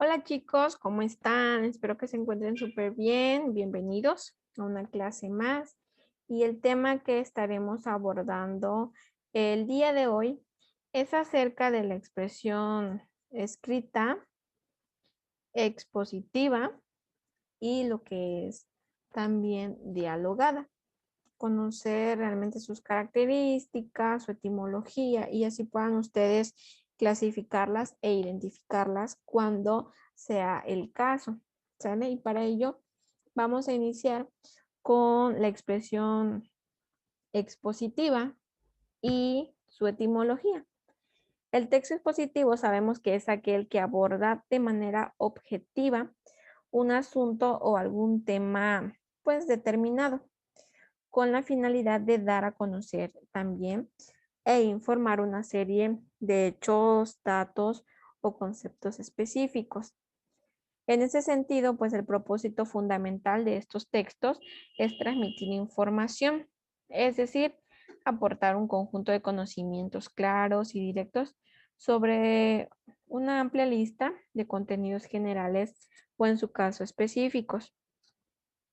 Hola chicos, ¿cómo están? Espero que se encuentren súper bien. Bienvenidos a una clase más. Y el tema que estaremos abordando el día de hoy es acerca de la expresión escrita, expositiva y lo que es también dialogada. Conocer realmente sus características, su etimología y así puedan ustedes clasificarlas e identificarlas cuando sea el caso, ¿sale? Y para ello vamos a iniciar con la expresión expositiva y su etimología. El texto expositivo sabemos que es aquel que aborda de manera objetiva un asunto o algún tema pues determinado con la finalidad de dar a conocer también e informar una serie de hechos, datos o conceptos específicos. En ese sentido, pues el propósito fundamental de estos textos es transmitir información, es decir, aportar un conjunto de conocimientos claros y directos sobre una amplia lista de contenidos generales o en su caso específicos.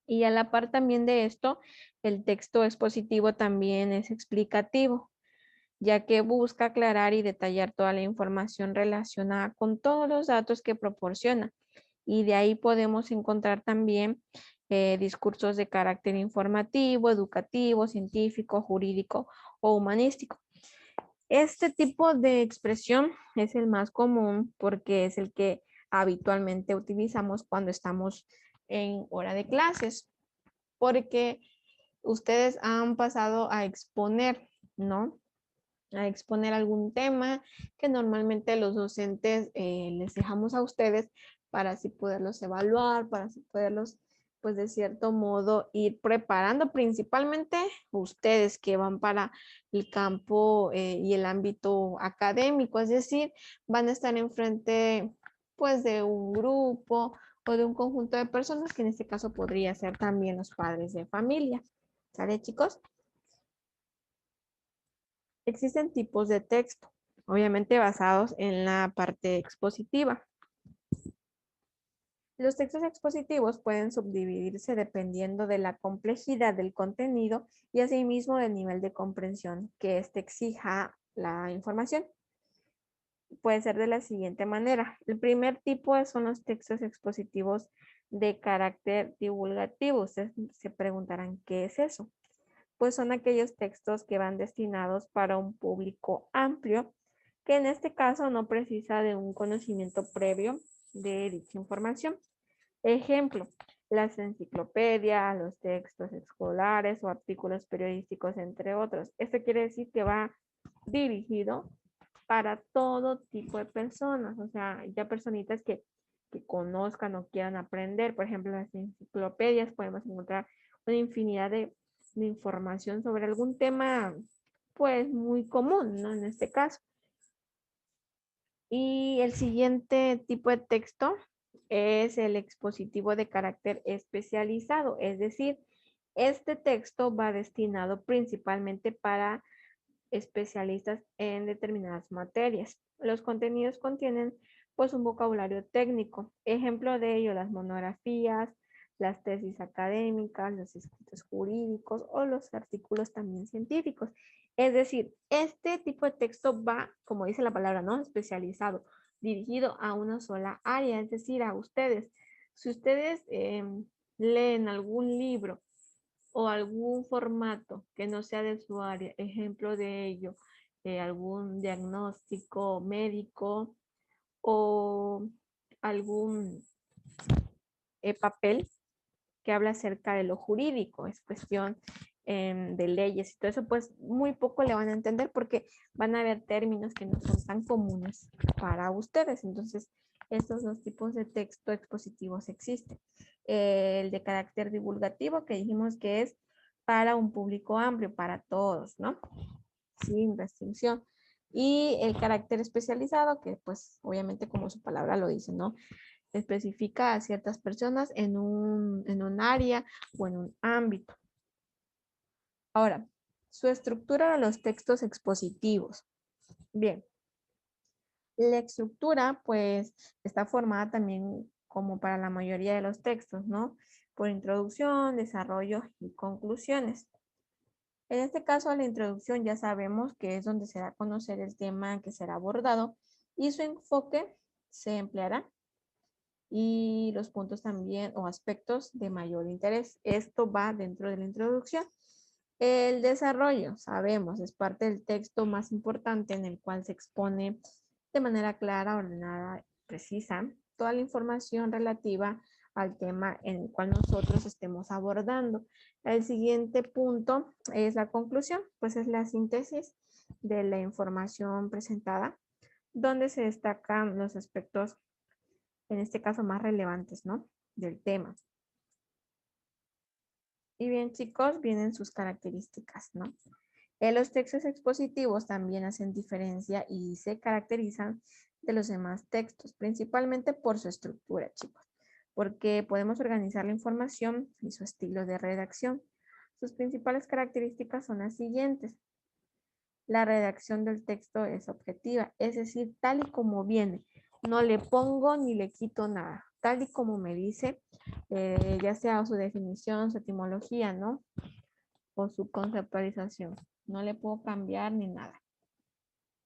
Y a la par también de esto, el texto expositivo también es explicativo, ya que busca aclarar y detallar toda la información relacionada con todos los datos que proporciona. Y de ahí podemos encontrar también discursos de carácter informativo, educativo, científico, jurídico o humanístico. Este tipo de expresión es el más común porque es el que habitualmente utilizamos cuando estamos en hora de clases porque ustedes han pasado a exponer, ¿no? A exponer algún tema que normalmente los docentes les dejamos a ustedes para así poderlos evaluar, para así poderlos, pues de cierto modo, ir preparando principalmente ustedes que van para el campo y el ámbito académico, es decir, van a estar enfrente, pues, de un grupo o de un conjunto de personas que en este caso podría ser también los padres de familia. ¿Sale, chicos? Existen tipos de texto, obviamente basados en la parte expositiva. Los textos expositivos pueden subdividirse dependiendo de la complejidad del contenido y asimismo del nivel de comprensión que éste exija la información. Puede ser de la siguiente manera. El primer tipo son los textos expositivos de carácter divulgativo. Ustedes se preguntarán, ¿qué es eso? Pues son aquellos textos que van destinados para un público amplio, que en este caso no precisa de un conocimiento previo de dicha información. Ejemplo, las enciclopedias, los textos escolares o artículos periodísticos, entre otros. Esto quiere decir que va dirigido para todo tipo de personas, o sea, ya personitas que conozcan o quieran aprender. Por ejemplo, las enciclopedias podemos encontrar una infinidad de información sobre algún tema, pues muy común, ¿no? En este caso. Y el siguiente tipo de texto es el expositivo de carácter especializado, es decir, este texto va destinado principalmente para especialistas en determinadas materias. Los contenidos contienen pues un vocabulario técnico. Ejemplo de ello, las monografías, las tesis académicas, los escritos jurídicos o los artículos también científicos. Es decir, este tipo de texto va, como dice la palabra, ¿no? Especializado, dirigido a una sola área, es decir, a ustedes. Si ustedes leen algún libro o algún formato que no sea de su área, ejemplo de ello, algún diagnóstico médico o algún papel que habla acerca de lo jurídico, es cuestión de leyes y todo eso, pues muy poco le van a entender porque van a haber términos que no son tan comunes para ustedes. Entonces, estos dos tipos de texto expositivos existen. El de carácter divulgativo, que dijimos que es para un público amplio, para todos, ¿no? Sin restricción. Y el carácter especializado, que pues obviamente como su palabra lo dice, ¿no? Especifica a ciertas personas en un área o en un ámbito. Ahora, su estructura de los textos expositivos. Bien, La estructura, pues, está formada también como para la mayoría de los textos, ¿no? Por introducción, desarrollo y conclusiones. En este caso, la introducción ya sabemos que es donde se da a conocer el tema que será abordado y su enfoque se empleará y los puntos también o aspectos de mayor interés. Esto va dentro de la introducción. El desarrollo, sabemos, es parte del texto más importante en el cual se expone de manera clara, ordenada, precisa, toda la información relativa al tema en el cual nosotros estemos abordando. El siguiente punto es la conclusión, pues es la síntesis de la información presentada, donde se destacan los aspectos, en este caso, más relevantes, ¿no? Del tema. Y bien, chicos, vienen sus características, ¿no? Los textos expositivos también hacen diferencia y se caracterizan de los demás textos, principalmente por su estructura, chicos, porque podemos organizar la información y su estilo de redacción. Sus principales características son las siguientes. La redacción del texto es objetiva, es decir, tal y como viene. No le pongo ni le quito nada, tal y como me dice, ya sea su definición, su etimología, ¿no? O su conceptualización. No le puedo cambiar ni nada.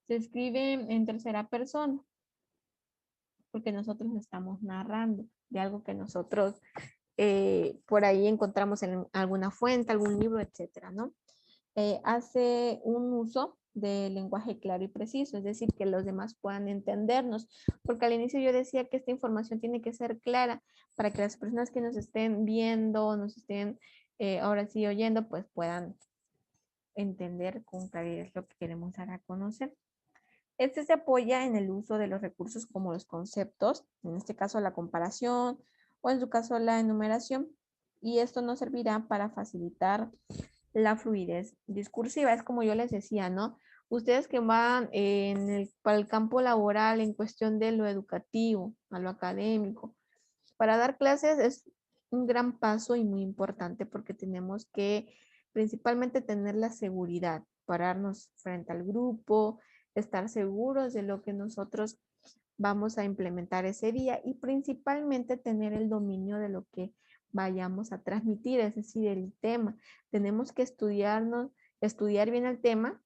Se escribe en tercera persona porque nosotros lo estamos narrando de algo que nosotros por ahí encontramos en alguna fuente, algún libro, etcétera, ¿no? Hace un uso de lenguaje claro y preciso, es decir, que los demás puedan entendernos, porque al inicio yo decía que esta información tiene que ser clara para que las personas que nos estén viendo, nos estén ahora sí oyendo, pues puedan entender con claridad lo que queremos dar a conocer. Este se apoya en el uso de los recursos como los conceptos, en este caso la comparación o en su caso la enumeración, y esto nos servirá para facilitar la fluidez discursiva. Es como yo les decía, ¿no? Ustedes que van para el campo laboral en cuestión de lo educativo, a lo académico, para dar clases es un gran paso y muy importante porque tenemos que principalmente tener la seguridad, pararnos frente al grupo, estar seguros de lo que nosotros vamos a implementar ese día y principalmente tener el dominio de lo que vayamos a transmitir, es decir, el tema. Tenemos que estudiar bien el tema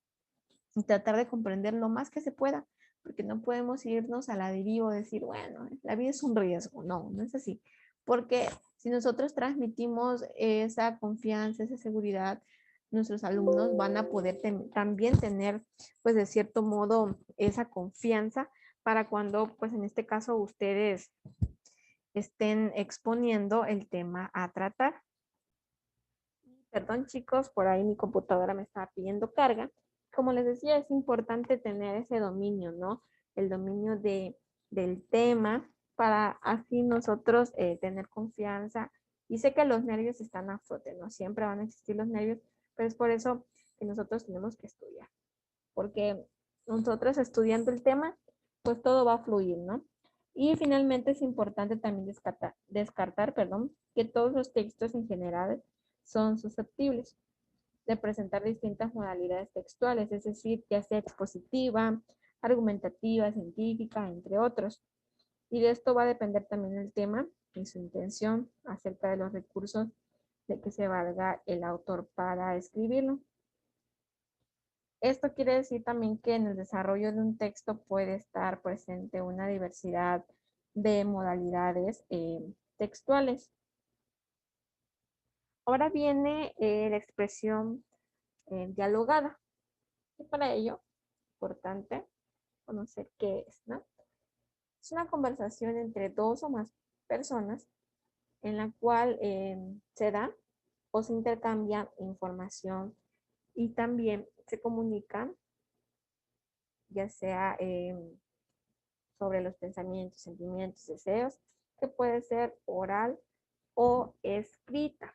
y tratar de comprender lo más que se pueda, porque no podemos irnos a la deriva y decir, bueno, la vida es un riesgo. No, no es así. Porque si nosotros transmitimos esa confianza, esa seguridad, nuestros alumnos van a poder también tener, pues de cierto modo, esa confianza para cuando, pues en este caso, ustedes estén exponiendo el tema a tratar. Perdón, chicos, por ahí mi computadora me estaba pidiendo carga. Como les decía, es importante tener ese dominio, ¿no? El dominio del tema para así nosotros tener confianza. Y sé que los nervios están a flote, ¿no? Siempre van a existir los nervios, pero es por eso que nosotros tenemos que estudiar. Porque nosotros estudiando el tema, pues todo va a fluir, ¿no? Y finalmente es importante también descartar, que todos los textos en general son susceptibles de presentar distintas modalidades textuales, es decir, ya sea expositiva, argumentativa, científica, entre otros. Y de esto va a depender también el tema y su intención acerca de los recursos de que se valga el autor para escribirlo. Esto quiere decir también que en el desarrollo de un texto puede estar presente una diversidad de modalidades textuales. Ahora viene la expresión dialogada. Y para ello, importante conocer qué es, ¿no? Es una conversación entre dos o más personas en la cual se da o se intercambia información y también se comunican, ya sea sobre los pensamientos, sentimientos, deseos, que puede ser oral o escrita.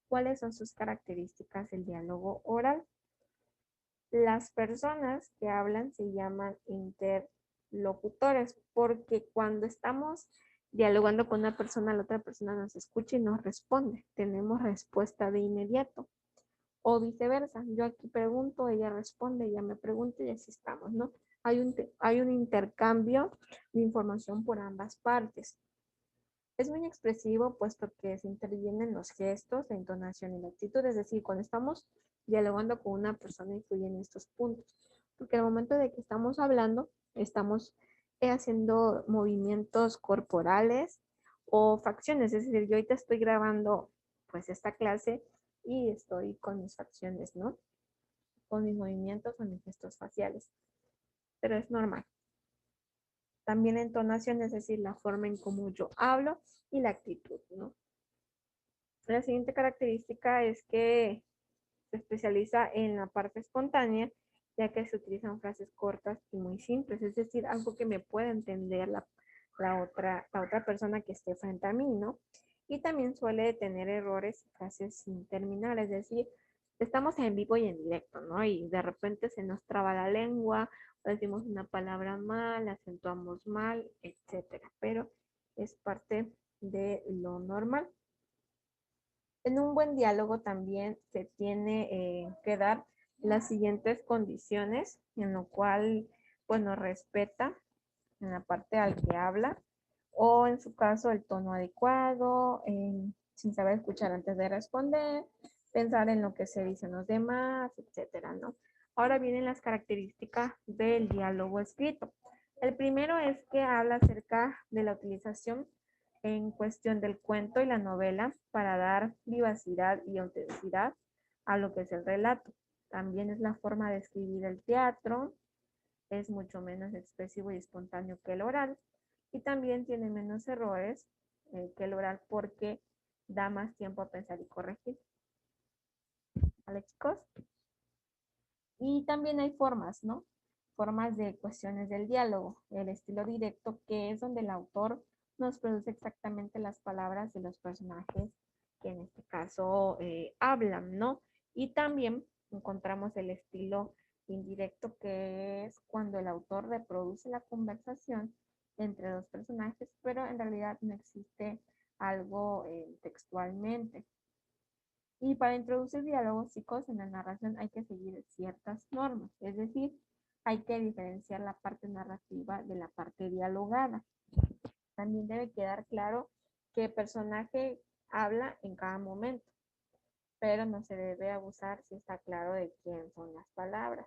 ¿Cuáles son sus características del diálogo oral? Las personas que hablan se llaman interlocutores porque cuando estamos dialogando con una persona, la otra persona nos escucha y nos responde. Tenemos respuesta de inmediato. O viceversa, yo aquí pregunto, ella responde, ella me pregunta y así estamos, ¿no? hay un intercambio de información por ambas partes. Es muy expresivo puesto que se intervienen los gestos, la entonación y la actitud, es decir, cuando estamos dialogando con una persona influyen estos puntos, porque al momento de que estamos hablando, estamos haciendo movimientos corporales o facciones, es decir, yo ahorita estoy grabando pues esta clase y estoy con mis facciones, ¿no? Con mis movimientos o mis gestos faciales, pero es normal. También la entonación, es decir, la forma en cómo yo hablo y la actitud, ¿no? La siguiente característica es que se especializa en la parte espontánea, ya que se utilizan frases cortas y muy simples, es decir, algo que me pueda entender la otra persona que esté frente a mí, ¿no? Y también suele tener errores y frases sin terminar, es decir, estamos en vivo y en directo, ¿no? Y de repente se nos traba la lengua, decimos una palabra mal, acentuamos mal, etcétera, pero es parte de lo normal. En un buen diálogo también se tiene que dar las siguientes condiciones, en lo cual, pues, nos respeta en la parte al que habla, o en su caso el tono adecuado, sin saber escuchar antes de responder, pensar en lo que se dicen los demás, etcétera, ¿no? Ahora vienen las características del diálogo escrito. El primero es que habla acerca de la utilización en cuestión del cuento y la novela para dar vivacidad y autenticidad a lo que es el relato. También es la forma de escribir el teatro, es mucho menos expresivo y espontáneo que el oral y también tiene menos errores que el oral porque da más tiempo a pensar y corregir. ¿Vale, chicos? Y también hay formas, ¿no? Formas de cuestiones del diálogo. El estilo directo, que es donde el autor nos produce exactamente las palabras de los personajes que en este caso hablan, ¿no? Y también encontramos el estilo indirecto, que es cuando el autor reproduce la conversación entre dos personajes, pero en realidad no existe algo textualmente. Y para introducir diálogos, chicos, en la narración hay que seguir ciertas normas, es decir, hay que diferenciar la parte narrativa de la parte dialogada. También debe quedar claro qué personaje habla en cada momento, pero no se debe abusar si está claro de quién son las palabras.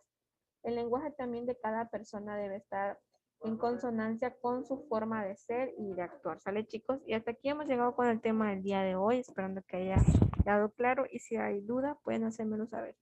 El lenguaje también de cada persona debe estar en consonancia con su forma de ser y de actuar. ¿Sale, chicos? Y hasta aquí hemos llegado con el tema del día de hoy, esperando que haya quedado claro y si hay duda pueden hacérmelo saber.